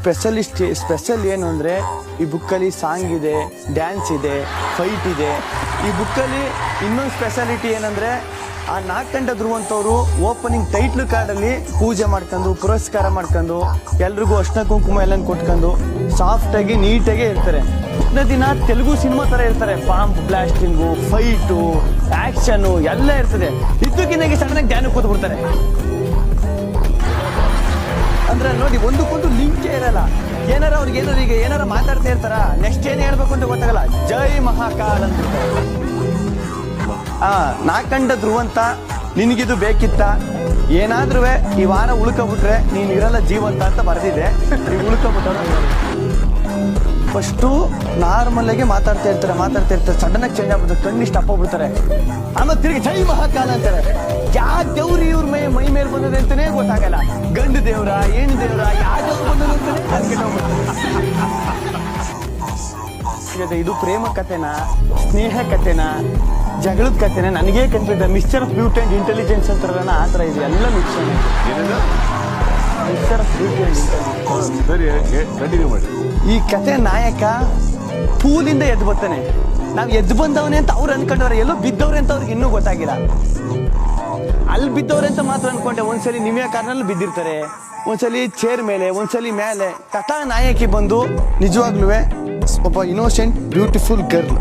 Special ಏನು ಅಂದರೆ ಈ ಬುಕ್ಕಲ್ಲಿ ಸಾಂಗ್ ಇದೆ, ಡ್ಯಾನ್ಸ್ ಇದೆ, ಫೈಟ್ ಇದೆ. ಈ ಬುಕ್ಕಲ್ಲಿ ಇನ್ನೊಂದು ಸ್ಪೆಷಾಲಿಟಿ ಏನಂದರೆ ಆ 4 ಗಂಟೆ ಧ್ರುವಂತವರು ಓಪನಿಂಗ್ ಟೈಟ್ಲ್ ಕಾರ್ಡಲ್ಲಿ ಪೂಜೆ ಮಾಡ್ಕೊಂಡು ಪುರಸ್ಕಾರ ಮಾಡ್ಕೊಂಡು ಎಲ್ರಿಗೂ ಅರ್ಶಿನ ಕುಂಕುಮ ಎಲ್ಲ ಕೊಟ್ಕೊಂಡು ಸಾಫ್ಟಾಗಿ ನೀಟಾಗಿ ಇರ್ತಾರೆ. ದಿನ ತೆಲುಗು ಸಿನಿಮಾ ಥರ ಇರ್ತಾರೆ. ಬಾಂಬ್ ಬ್ಲಾಸ್ಟಿಂಗು, ಫೈಟು, ಆ್ಯಕ್ಷನು ಎಲ್ಲ ಇರ್ತದೆ. ಇದ್ದಕ್ಕಿದ್ದಾಗೆ ಸಡನ್ನಾಗಿ ಧ್ಯಾನ ಕೂತ್ಬಿಡ್ತಾರೆ. ಅಂದ್ರೆ ನೋಡಿ, ಒಂದಕ್ಕೊಂದು ಲಿಂಕೇ ಇರಲ್ಲ. ಏನಾರ ಅವ್ರಿಗೆ ಈಗ ಏನಾರ ಮಾತಾಡ್ತಾ ಇರ್ತಾರ, ನೆಕ್ಸ್ಟ್ ಏನು ಹೇಳ್ಬೇಕು ಅಂತ ಗೊತ್ತಾಗಲ್ಲ. ಜೈ ಮಹಾಕಾಲ್ ಅಂತ 4 ಗಂಟೆ ಧ್ರುವಂತ ನಿನಗಿದು ಬೇಕಿತ್ತ, ಏನಾದ್ರೂ ಈ ವಾರ ಉಳ್ಕೊಬಿಟ್ರೆ ನೀನು ಇರಲ್ಲ ಜೀವಂತ ಅಂತ ಬರೆದಿದೆ. ನೀವು ಉಳ್ಕೊಬಿಟ್ಟಾರ ಫಸ್ಟು ನಾರ್ಮಲ್ ಆಗಿ ಮಾತಾಡ್ತಾ ಇರ್ತಾರೆ. ಸಡನ್ ಆಗಿ ಚೇಂಜ್ ಆಗ್ಬಿಡ್ತಾರೆ, ಕಣ್ಣಿಷ್ಟು ಅಪ್ಪೋಗ್ಬಿಡ್ತಾರೆ. ಆಮೇಲೆ ತಿರುಗಿ ಜೈ ಮಹಾಕಾಲ ಅಂತಾರೆ. ಯಾವ ದೇವ್ರು ಇವ್ರ ಮೈ ಮೇಲೆ ಬಂದದೆ ಅಂತಾನೆ ಗೊತ್ತಾಗಲ್ಲ. ಗಂಡು ದೇವ್ರ, ಹೆಣ್ಣು ದೇವ್ರ, ಯಾವ ದೇವ್ರು ಬಂದದ ಅಂತಾನೆ ಇದು ಪ್ರೇಮ ಕಥೆನ, ಸ್ನೇಹ ಕಥೆನ, ಜಗಳದ ಕಥೆನ ನನಗೇ confuse. Mixture of beauty and intelligence ಅಂತಾರಲ್ಲ, ಆ ಥರ ಇದೆ ಎಲ್ಲ mixture. Mixture of beauty and intelligence. ಈ ಕಥೆ ನಾಯಕ ಪೂಲಿಂದ ಎದ್ದು ಬರ್ತಾನೆ. ನಾವು ಎದ್ದು ಬಂದವನೇ ಅಂತ ಅವ್ರು ಅನ್ಕೊಂಡವ್ರೆ, ಎಲ್ಲೋ ಬಿದ್ದವ್ರೆ ಅಂತ ಅವ್ರಿಗೆ ಇನ್ನೂ ಗೊತ್ತಾಗಿಲ್ಲ. ಅಲ್ಲಿ ಬಿದ್ದವ್ರೆ ಅಂತ ಮಾತ್ರ ಅನ್ಕೊಂಡೆ. ಒಂದ್ಸಲಿ ನಿಮಿಯ ಕಾರ್ನಲ್ಲಿ ಬಿದ್ದಿರ್ತಾರೆ, ಒಂದ್ಸಲಿ ಚೇರ್ ಮೇಲೆ, ಒಂದ್ಸಲಿ ಮೇಲೆ. ಕಥಾ ನಾಯಕಿ ಬಂದು ನಿಜವಾಗ್ಲೂ ಒಬ್ಬ ಇನ್ನೋಸೆಂಟ್ ಬ್ಯೂಟಿಫುಲ್ ಗರ್ಲ್.